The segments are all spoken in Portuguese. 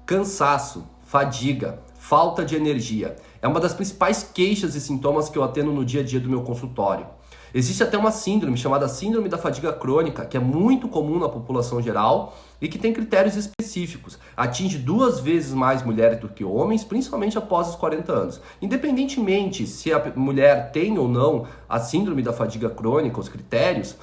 Cansaço, fadiga, falta de energia é uma das principais queixas e sintomas que eu atendo no dia a dia do meu consultório. Existe até uma síndrome chamada síndrome da fadiga crônica, que é muito comum na população geral e que tem critérios específicos. Atinge 2 vezes mais mulheres do que homens, principalmente após os 40 anos. Independentemente se a mulher tem ou não a síndrome da fadiga crônica, os critérios,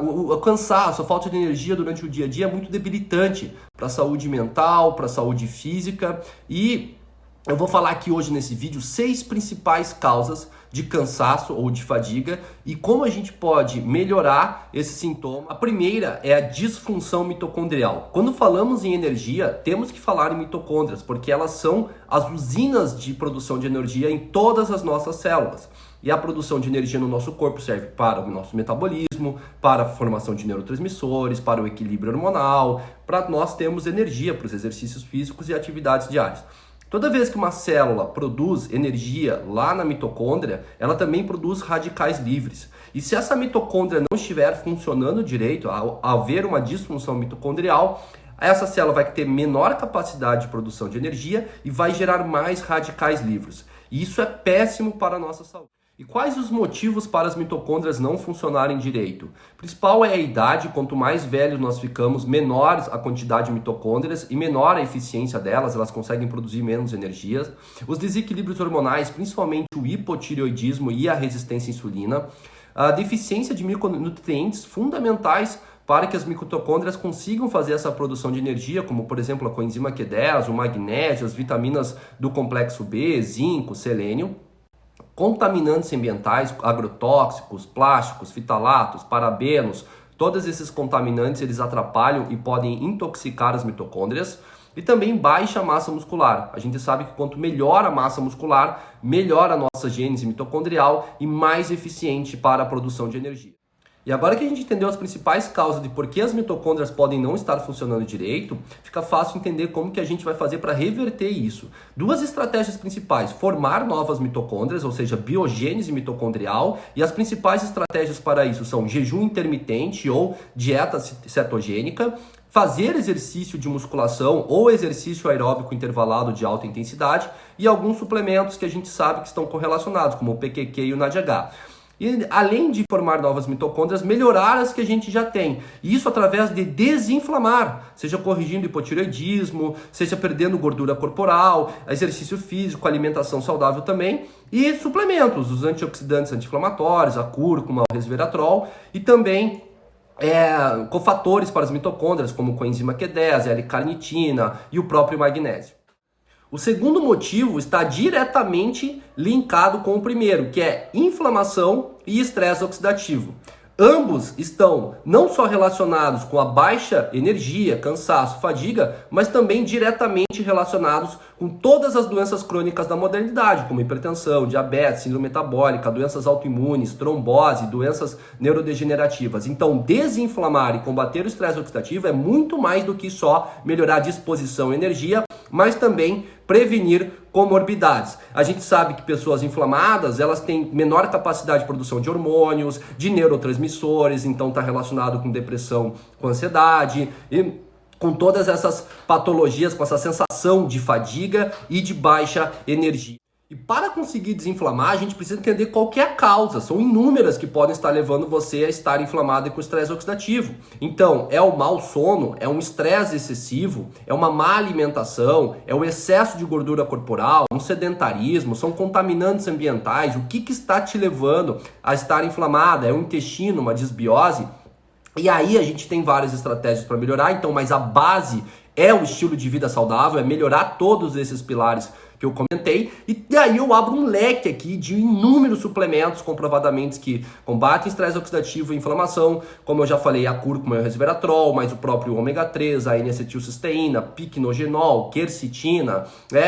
o cansaço, a falta de energia durante o dia a dia é muito debilitante para a saúde mental, para a saúde física, e eu vou falar aqui hoje nesse vídeo 6 principais causas de cansaço ou de fadiga e como a gente pode melhorar esse sintoma. A primeira é a disfunção mitocondrial. Quando falamos em energia, temos que falar em mitocôndrias, porque elas são as usinas de produção de energia em todas as nossas células. E a produção de energia no nosso corpo serve para o nosso metabolismo, para a formação de neurotransmissores, para o equilíbrio hormonal, para nós termos energia para os exercícios físicos e atividades diárias. Toda vez que uma célula produz energia lá na mitocôndria, ela também produz radicais livres. E se essa mitocôndria não estiver funcionando direito, ao haver uma disfunção mitocondrial, essa célula vai ter menor capacidade de produção de energia e vai gerar mais radicais livres. E isso é péssimo para a nossa saúde. E quais os motivos para as mitocôndrias não funcionarem direito? O principal é a idade. Quanto mais velhos nós ficamos, menor a quantidade de mitocôndrias e menor a eficiência delas, elas conseguem produzir menos energia. Os desequilíbrios hormonais, principalmente o hipotireoidismo e a resistência à insulina. A deficiência de micronutrientes fundamentais para que as mitocôndrias consigam fazer essa produção de energia, como por exemplo a coenzima Q10, o magnésio, as vitaminas do complexo B, zinco, selênio. Contaminantes ambientais, agrotóxicos, plásticos, fitalatos, parabenos, todos esses contaminantes eles atrapalham e podem intoxicar as mitocôndrias. E também baixa massa muscular. A gente sabe que quanto melhor a massa muscular, melhor a nossa gênese mitocondrial e mais eficiente para a produção de energia. E agora que a gente entendeu as principais causas de por que as mitocôndrias podem não estar funcionando direito, fica fácil entender como que a gente vai fazer para reverter isso. 2 estratégias principais: formar novas mitocôndrias, ou seja, biogênese mitocondrial, e as principais estratégias para isso são jejum intermitente ou dieta cetogênica, fazer exercício de musculação ou exercício aeróbico intervalado de alta intensidade e alguns suplementos que a gente sabe que estão correlacionados, como o PQQ e o NADH. E além de formar novas mitocôndrias, melhorar as que a gente já tem. Isso através de desinflamar, seja corrigindo hipotireoidismo, seja perdendo gordura corporal, exercício físico, alimentação saudável também. E suplementos, os antioxidantes anti-inflamatórios, a cúrcuma, o resveratrol e também cofatores para as mitocôndrias, como coenzima Q10, a L-carnitina e o próprio magnésio. O segundo motivo está diretamente linkado com o primeiro, que é inflamação e estresse oxidativo. Ambos estão não só relacionados com a baixa energia, cansaço, fadiga, mas também diretamente relacionados com todas as doenças crônicas da modernidade, como hipertensão, diabetes, síndrome metabólica, doenças autoimunes, trombose, doenças neurodegenerativas. Então, desinflamar e combater o estresse oxidativo é muito mais do que só melhorar a disposição e energia, mas também prevenir comorbidades. A gente sabe que pessoas inflamadas, elas têm menor capacidade de produção de hormônios, de neurotransmissores, então está relacionado com depressão, com ansiedade e com todas essas patologias, com essa sensação de fadiga e de baixa energia. E para conseguir desinflamar, a gente precisa entender qual que é a causa. São inúmeras que podem estar levando você a estar inflamado e com estresse oxidativo. Então, é o mau sono, é um estresse excessivo, é uma má alimentação, é o excesso de gordura corporal, um sedentarismo, são contaminantes ambientais. O que está te levando a estar inflamada? É o intestino, uma disbiose? E aí a gente tem várias estratégias para melhorar, então, mas a base é o estilo de vida saudável, é melhorar todos esses pilares que eu comentei, e aí eu abro um leque aqui de inúmeros suplementos comprovadamente que combatem estresse oxidativo e inflamação, como eu já falei, a cúrcuma e o resveratrol, mas o próprio ômega 3, a N-acetilcisteína, picnogenol, quercetina,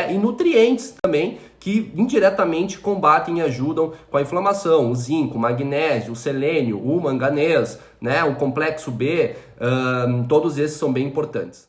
e nutrientes também que indiretamente combatem e ajudam com a inflamação, o zinco, o magnésio, o selênio, o manganês, o complexo B, todos esses são bem importantes.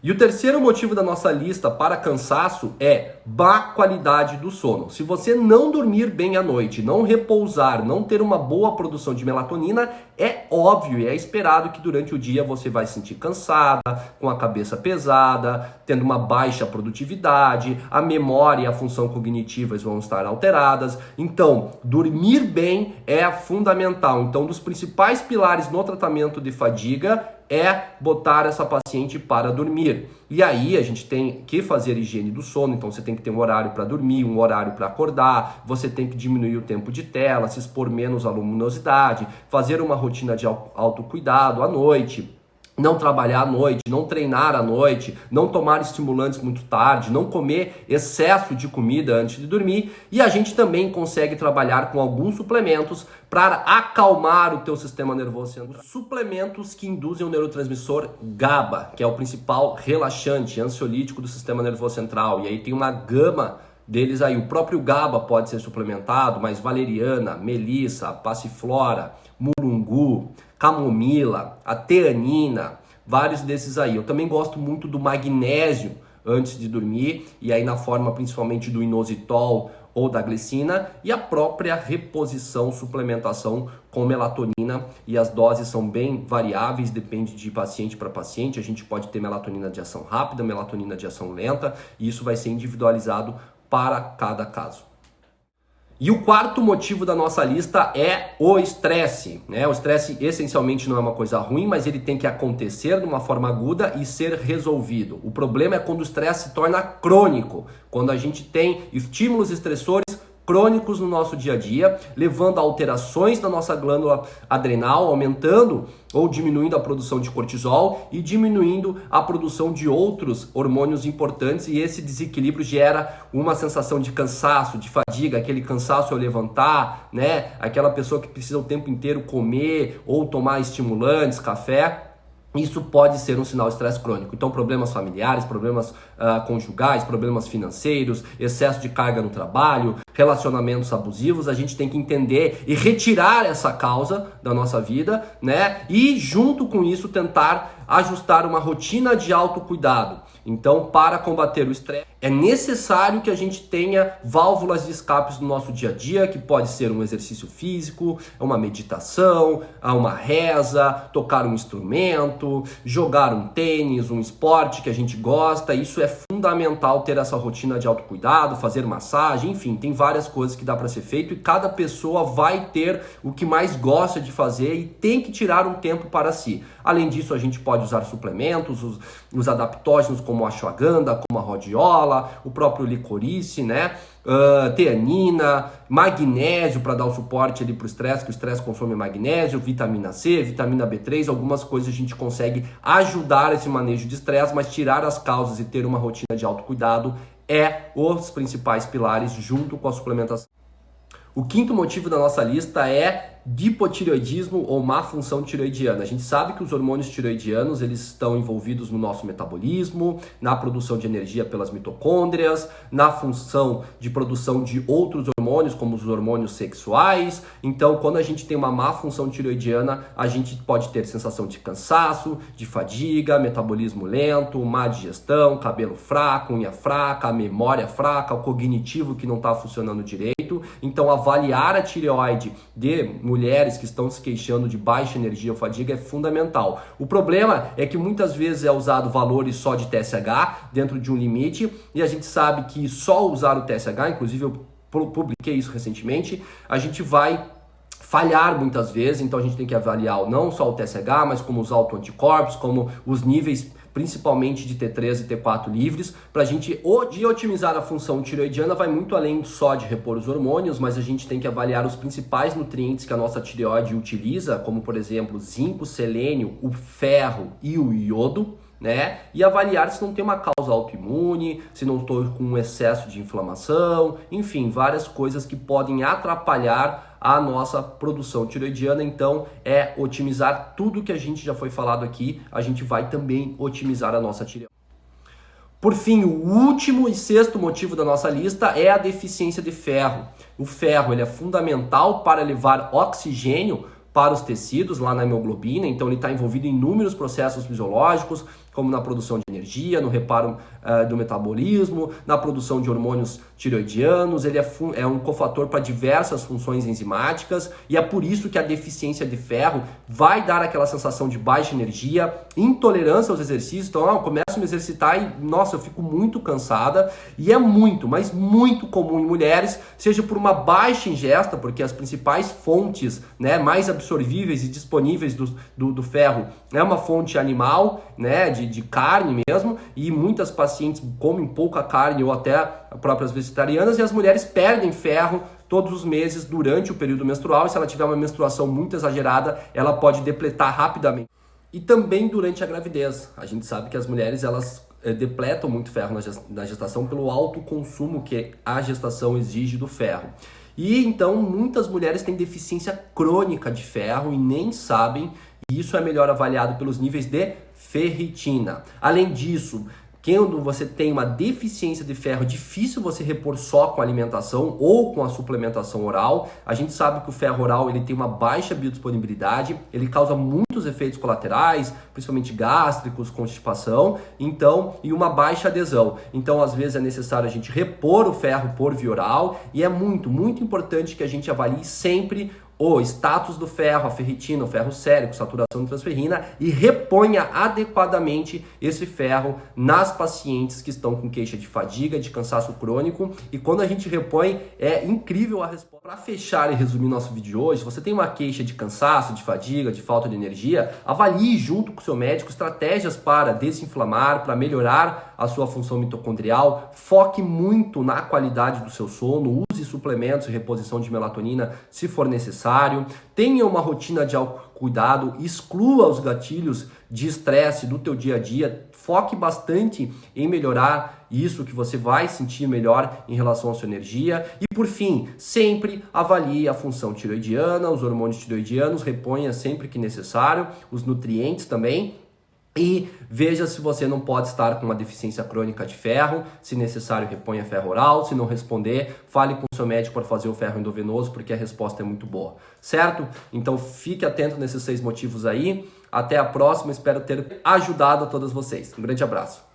E o terceiro motivo da nossa lista para cansaço é má qualidade do sono. Se você não dormir bem à noite, não repousar, não ter uma boa produção de melatonina, é óbvio e é esperado que durante o dia você vai se sentir cansada, com a cabeça pesada, tendo uma baixa produtividade, a memória e a função cognitivas vão estar alteradas. Então, dormir bem é fundamental. Então, um dos principais pilares no tratamento de fadiga é botar essa paciente para dormir. E aí a gente tem que fazer higiene do sono, então você tem que ter um horário para dormir, um horário para acordar, você tem que diminuir o tempo de tela, se expor menos à luminosidade, fazer uma rotina de autocuidado à noite. Não trabalhar à noite, não treinar à noite, não tomar estimulantes muito tarde, não comer excesso de comida antes de dormir. E a gente também consegue trabalhar com alguns suplementos para acalmar o teu sistema nervoso central. Suplementos que induzem o neurotransmissor GABA, que é o principal relaxante, ansiolítico do sistema nervoso central. E aí tem uma gama deles aí. O próprio GABA pode ser suplementado, mas valeriana, melissa, passiflora, mulungu, camomila, a teanina, vários desses aí. Eu também gosto muito do magnésio antes de dormir, e aí na forma principalmente do inositol ou da glicina, e a própria reposição, suplementação com melatonina, e as doses são bem variáveis, depende de paciente para paciente. A gente pode ter melatonina de ação rápida, melatonina de ação lenta, e isso vai ser individualizado para cada caso. E o quarto motivo da nossa lista é o estresse, né? O estresse essencialmente não é uma coisa ruim, mas ele tem que acontecer de uma forma aguda e ser resolvido. O problema é quando o estresse se torna crônico, quando a gente tem estímulos estressores crônicos no nosso dia a dia, levando a alterações na nossa glândula adrenal, aumentando ou diminuindo a produção de cortisol e diminuindo a produção de outros hormônios importantes, e esse desequilíbrio gera uma sensação de cansaço, de fadiga, aquele cansaço ao levantar, né? Aquela pessoa que precisa o tempo inteiro comer ou tomar estimulantes, café. Isso pode ser um sinal de estresse crônico. Então, problemas familiares, problemas conjugais, problemas financeiros, excesso de carga no trabalho, relacionamentos abusivos, a gente tem que entender e retirar essa causa da nossa vida, né? E junto com isso tentar ajustar uma rotina de autocuidado. Então, para combater o estresse, é necessário que a gente tenha válvulas de escapes no nosso dia a dia, que pode ser um exercício físico, uma meditação, uma reza, tocar um instrumento, jogar um tênis, um esporte que a gente gosta. Isso é fundamental, ter essa rotina de autocuidado, fazer massagem, enfim, tem várias coisas que dá para ser feito, e cada pessoa vai ter o que mais gosta de fazer e tem que tirar um tempo para si. Além disso, a gente pode usar suplementos, os adaptógenos como a ashwagandha, como a rhodiola, o próprio licorice, né? Teanina, magnésio para dar o suporte ali para o estresse, que o estresse consome magnésio, vitamina C, vitamina B3, algumas coisas a gente consegue ajudar esse manejo de estresse, mas tirar as causas e ter uma rotina de autocuidado é os principais pilares junto com a suplementação. O quinto motivo da nossa lista é hipotireoidismo ou má função tireoidiana. A gente sabe que os hormônios tireoidianos eles estão envolvidos no nosso metabolismo, na produção de energia pelas mitocôndrias, na função de produção de outros hormônios, como os hormônios sexuais. Então, quando a gente tem uma má função tireoidiana, a gente pode ter sensação de cansaço, de fadiga, metabolismo lento, má digestão, cabelo fraco, unha fraca, a memória fraca, o cognitivo que não está funcionando direito. Então, avaliar a tireoide de mulheres que estão se queixando de baixa energia ou fadiga é fundamental. O problema é que muitas vezes é usado valores só de TSH dentro de um limite, e a gente sabe que só usar o TSH, inclusive eu publiquei isso recentemente, a gente vai falhar muitas vezes. Então a gente tem que avaliar não só o TSH, mas como os autoanticorpos, como os níveis principalmente de T3 e T4 livres, para a gente otimizar a função tireoidiana. Vai muito além só de repor os hormônios, mas a gente tem que avaliar os principais nutrientes que a nossa tireoide utiliza, como por exemplo zinco, selênio, o ferro e o iodo, né? E avaliar se não tem uma causa autoimune, se não estou com um excesso de inflamação, enfim, várias coisas que podem atrapalhar a nossa produção tireoidiana. Então é otimizar tudo que a gente já foi falado aqui, a gente vai também otimizar a nossa tireoide. Por fim, o último e sexto motivo da nossa lista é a deficiência de ferro. O ferro ele é fundamental para levar oxigênio para os tecidos lá na hemoglobina, então ele está envolvido em inúmeros processos fisiológicos, como na produção de energia, no reparo do metabolismo, na produção de hormônios tireoidianos. Ele é um cofator para diversas funções enzimáticas e é por isso que a deficiência de ferro vai dar aquela sensação de baixa energia, intolerância aos exercícios. Então, eu começo a me exercitar e, nossa, eu fico muito cansada. E é muito, mas muito comum em mulheres, seja por uma baixa ingesta, porque as principais fontes, né, mais absorvíveis e disponíveis do ferro é uma fonte animal, né, de carne mesmo, e muitas pacientes comem pouca carne ou até próprias vegetarianas, e as mulheres perdem ferro todos os meses durante o período menstrual, e se ela tiver uma menstruação muito exagerada, ela pode depletar rapidamente. E também durante a gravidez. A gente sabe que as mulheres, elas depletam muito ferro na gestação pelo alto consumo que a gestação exige do ferro. E então muitas mulheres têm deficiência crônica de ferro e nem sabem, e isso é melhor avaliado pelos níveis de ferritina. Além disso, quando você tem uma deficiência de ferro, é difícil você repor só com alimentação ou com a suplementação oral. A gente sabe que o ferro oral ele tem uma baixa biodisponibilidade, ele causa muitos efeitos colaterais, principalmente gástricos, constipação, então, e uma baixa adesão. Então, às vezes é necessário a gente repor o ferro por via oral e é muito, muito importante que a gente avalie sempre o status do ferro, a ferritina, o ferro sérico, saturação de transferrina e reponha adequadamente esse ferro nas pacientes que estão com queixa de fadiga, de cansaço crônico. E quando a gente repõe, é incrível a resposta. Para fechar e resumir nosso vídeo de hoje, se você tem uma queixa de cansaço, de fadiga, de falta de energia, avalie junto com o seu médico estratégias para desinflamar, para melhorar a sua função mitocondrial. Foque muito na qualidade do seu sono, use suplementos e reposição de melatonina se for necessário. Tenha uma rotina de autocuidado, exclua os gatilhos de estresse do teu dia a dia. Foque bastante em melhorar isso, que você vai sentir melhor em relação à sua energia. E por fim, sempre avalie a função tireoidiana, os hormônios tireoidianos, reponha sempre que necessário, os nutrientes também. E veja se você não pode estar com uma deficiência crônica de ferro, se necessário reponha ferro oral, se não responder, fale com o seu médico para fazer o ferro endovenoso, porque a resposta é muito boa, certo? Então fique atento nesses 6 motivos aí, até a próxima, espero ter ajudado a todos vocês. Um grande abraço.